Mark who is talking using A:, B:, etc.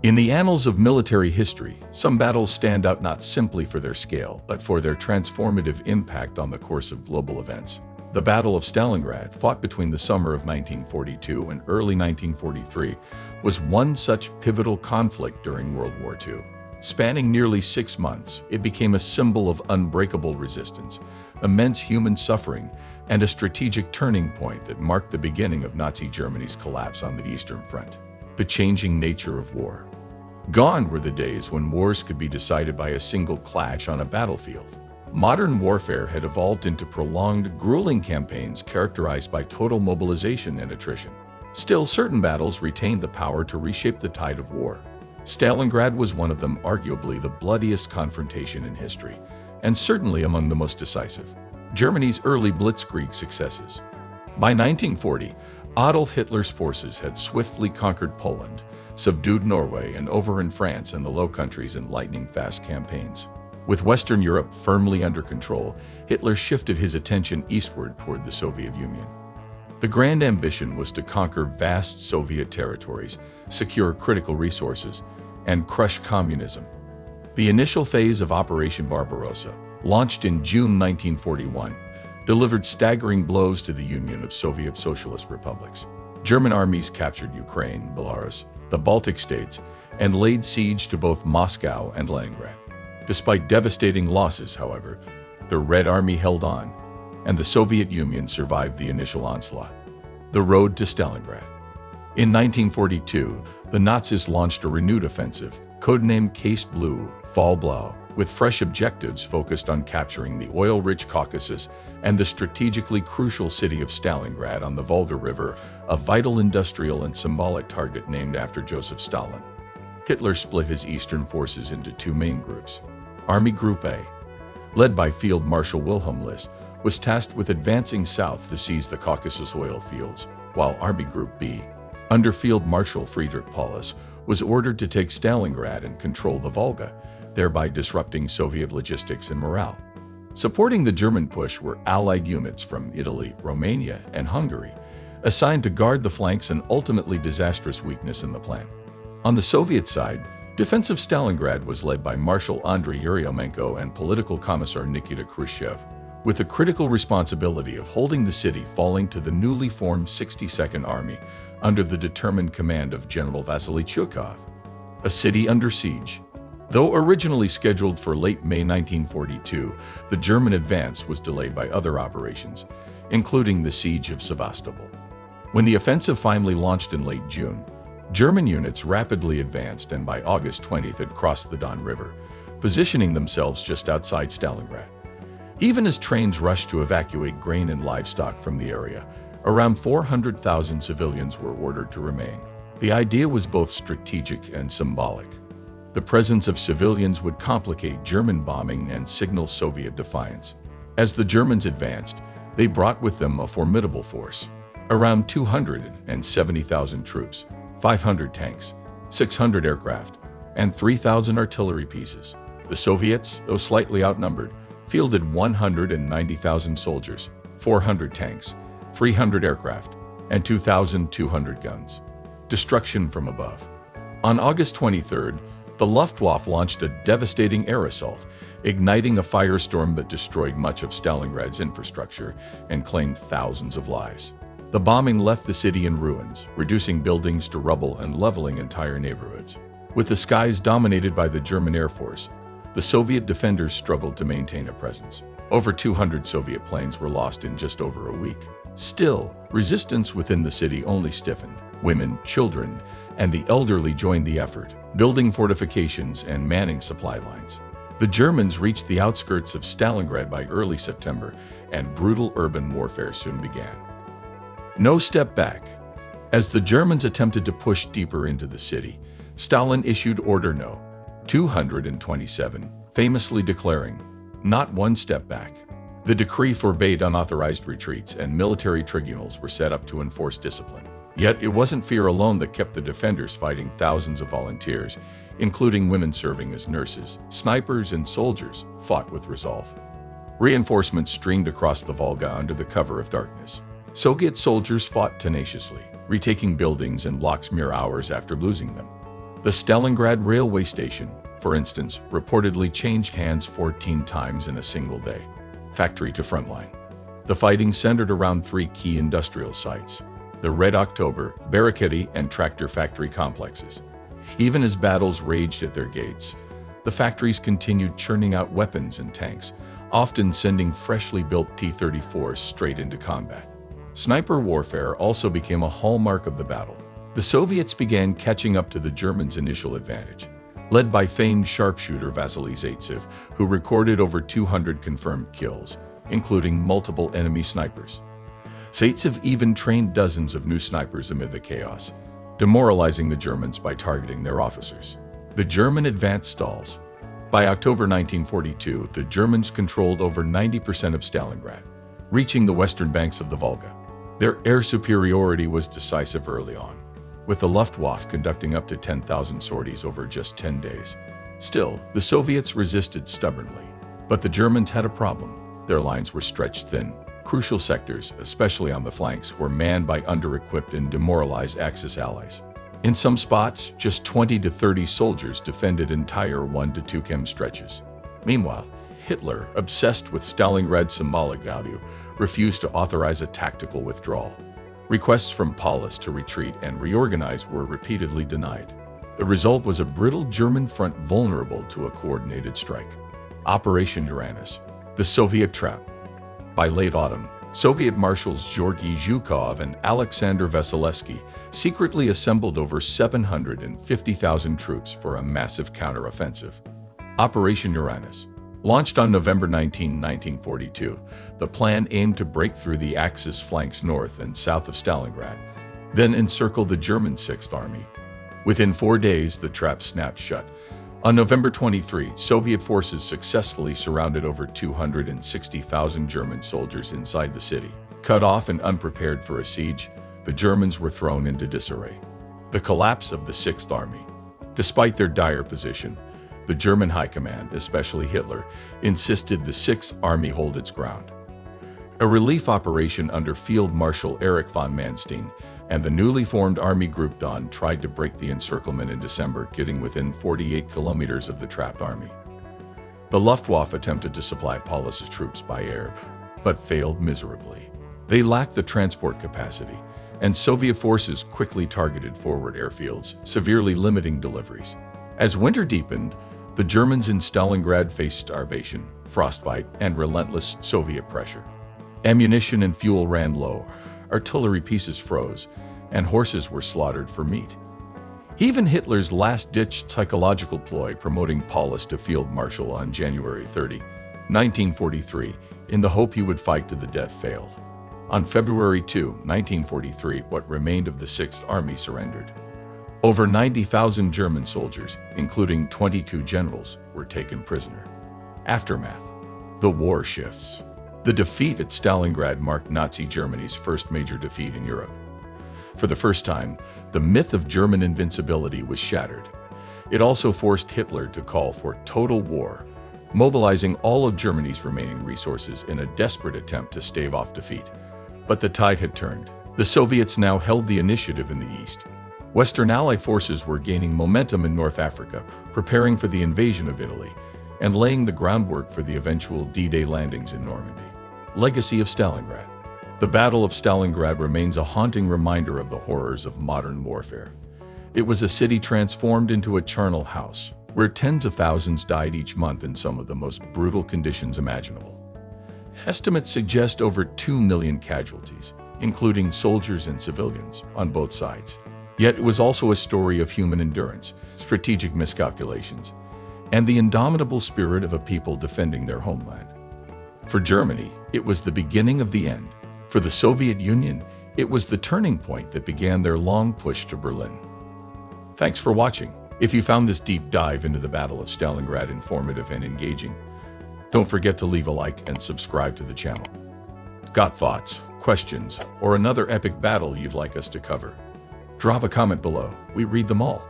A: In the annals of military history, some battles stand out not simply for their scale, but for their transformative impact on the course of global events. The Battle of Stalingrad, fought between the summer of 1942 and early 1943, was one such pivotal conflict during World War II. Spanning nearly 6 months, it became a symbol of unbreakable resistance, immense human suffering, and a strategic turning point that marked the beginning of Nazi Germany's collapse on the Eastern Front. The changing nature of war. Gone were the days when wars could be decided by a single clash on a battlefield. Modern warfare had evolved into prolonged, grueling campaigns characterized by total mobilization and attrition. Still, certain battles retained the power to reshape the tide of war. Stalingrad was one of them, arguably the bloodiest confrontation in history, and certainly among the most decisive. Germany's early blitzkrieg successes. By 1940, Adolf Hitler's forces had swiftly conquered Poland, subdued Norway, and overrun France and the Low Countries in lightning-fast campaigns. With Western Europe firmly under control, Hitler shifted his attention eastward toward the Soviet Union. The grand ambition was to conquer vast Soviet territories, secure critical resources, and crush communism. The initial phase of Operation Barbarossa, launched in June 1941, delivered staggering blows to the Union of Soviet Socialist Republics. German armies captured Ukraine, Belarus, the Baltic states, and laid siege to both Moscow and Leningrad. Despite devastating losses, however, the Red Army held on, and the Soviet Union survived the initial onslaught. The road to Stalingrad. In 1942, the Nazis launched a renewed offensive, codenamed Case Blue, Fall Blau, with fresh objectives focused on capturing the oil-rich Caucasus and the strategically crucial city of Stalingrad on the Volga River, a vital industrial and symbolic target named after Joseph Stalin. Hitler split his eastern forces into two main groups. Army Group A, led by Field Marshal Wilhelm List, was tasked with advancing south to seize the Caucasus oil fields, while Army Group B, under Field Marshal Friedrich Paulus, was ordered to take Stalingrad and control the Volga, thereby disrupting Soviet logistics and morale. Supporting the German push were Allied units from Italy, Romania, and Hungary, assigned to guard the flanks, an ultimately disastrous weakness in the plan. On the Soviet side, defense of Stalingrad was led by Marshal Andrei Yeryomenko and political commissar Nikita Khrushchev, with the critical responsibility of holding the city falling to the newly formed 62nd Army under the determined command of General Vasily Chuikov. A city under siege. Though originally scheduled for late May 1942, the German advance was delayed by other operations, including the siege of Sevastopol. When the offensive finally launched in late June, German units rapidly advanced and by August 20th had crossed the Don River, positioning themselves just outside Stalingrad. Even as trains rushed to evacuate grain and livestock from the area, around 400,000 civilians were ordered to remain. The idea was both strategic and symbolic. The presence of civilians would complicate German bombing and signal Soviet defiance. As the Germans advanced, they brought with them a formidable force, around 270,000 troops, 500 tanks, 600 aircraft, and 3,000 artillery pieces. The Soviets, though slightly outnumbered, fielded 190,000 soldiers, 400 tanks, 300 aircraft, and 2,200 guns. Destruction from above. On August 23rd, the Luftwaffe launched a devastating air assault, igniting a firestorm that destroyed much of Stalingrad's infrastructure and claimed thousands of lives. The bombing left the city in ruins, reducing buildings to rubble and leveling entire neighborhoods. With the skies dominated by the German Air Force, the Soviet defenders struggled to maintain a presence. Over 200 Soviet planes were lost in just over a week. Still, resistance within the city only stiffened. Women, children, and the elderly joined the effort, building fortifications and manning supply lines. The Germans reached the outskirts of Stalingrad by early September, and brutal urban warfare soon began. No step back. As the Germans attempted to push deeper into the city, Stalin issued Order No. 227, famously declaring, "Not one step back." The decree forbade unauthorized retreats, and military tribunals were set up to enforce discipline. Yet it wasn't fear alone that kept the defenders fighting. Thousands of volunteers, including women serving as nurses, snipers, and soldiers, fought with resolve. Reinforcements streamed across the Volga under the cover of darkness. Soviet soldiers fought tenaciously, retaking buildings and blocks mere hours after losing them. The Stalingrad railway station, for instance, reportedly changed hands 14 times in a single day. Factory to frontline. The fighting centered around three key industrial sites: the Red October, Barricade, and tractor factory complexes. Even as battles raged at their gates, the factories continued churning out weapons and tanks, often sending freshly built T-34s straight into combat. Sniper warfare also became a hallmark of the battle. The Soviets began catching up to the Germans' initial advantage, led by famed sharpshooter Vasily Zaitsev, who recorded over 200 confirmed kills, including multiple enemy snipers. Zaitsev even trained dozens of new snipers amid the chaos, demoralizing the Germans by targeting their officers. The German advance stalls. By October 1942, the Germans controlled over 90% of Stalingrad, reaching the western banks of the Volga. Their air superiority was decisive early on, with the Luftwaffe conducting up to 10,000 sorties over just 10 days. Still, the Soviets resisted stubbornly. But the Germans had a problem. Their lines were stretched thin. Crucial sectors, especially on the flanks, were manned by under-equipped and demoralized Axis allies. In some spots, just 20 to 30 soldiers defended entire 1 to 2 km stretches. Meanwhile, Hitler, obsessed with Stalingrad's symbolic value, refused to authorize a tactical withdrawal. Requests from Paulus to retreat and reorganize were repeatedly denied. The result was a brittle German front vulnerable to a coordinated strike. Operation Uranus, the Soviet trap. By late autumn, Soviet marshals Georgy Zhukov and Alexander Vasilevsky secretly assembled over 750,000 troops for a massive counteroffensive. Operation Uranus. Launched on November 19, 1942, the plan aimed to break through the Axis flanks north and south of Stalingrad, then encircle the German Sixth Army. Within 4 days, the trap snapped shut. On November 23, Soviet forces successfully surrounded over 260,000 German soldiers inside the city. Cut off and unprepared for a siege, the Germans were thrown into disarray. The collapse of the Sixth Army. Despite their dire position, the German High Command, especially Hitler, insisted the Sixth Army hold its ground. A relief operation under Field Marshal Erich von Manstein and the newly formed Army Group Don tried to break the encirclement in December, getting within 48 kilometers of the trapped army. The Luftwaffe attempted to supply Paulus's troops by air, but failed miserably. They lacked the transport capacity, and Soviet forces quickly targeted forward airfields, severely limiting deliveries. As winter deepened, the Germans in Stalingrad faced starvation, frostbite, and relentless Soviet pressure. Ammunition and fuel ran low, artillery pieces froze, and horses were slaughtered for meat. Even Hitler's last-ditch psychological ploy, promoting Paulus to field marshal on January 30, 1943, in the hope he would fight to the death, failed. On February 2, 1943, what remained of the Sixth Army surrendered. Over 90,000 German soldiers, including 22 generals, were taken prisoner. Aftermath. The war shifts. The defeat at Stalingrad marked Nazi Germany's first major defeat in Europe. For the first time, the myth of German invincibility was shattered. It also forced Hitler to call for total war, mobilizing all of Germany's remaining resources in a desperate attempt to stave off defeat. But the tide had turned. The Soviets now held the initiative in the east. Western Allied forces were gaining momentum in North Africa, preparing for the invasion of Italy, and laying the groundwork for the eventual D-Day landings in Normandy. Legacy of Stalingrad. The Battle of Stalingrad remains a haunting reminder of the horrors of modern warfare. It was a city transformed into a charnel house, where tens of thousands died each month in some of the most brutal conditions imaginable. Estimates suggest over 2 million casualties, including soldiers and civilians, on both sides. Yet it was also a story of human endurance, strategic miscalculations, and the indomitable spirit of a people defending their homeland. For Germany, it was the beginning of the end. For the Soviet Union, it was the turning point that began their long push to Berlin. Thanks for watching. If you found this deep dive into the Battle of Stalingrad informative and engaging, don't forget to leave a like and subscribe to the channel. Got thoughts, questions, or another epic battle you'd like us to cover? Drop a comment below. We read them all.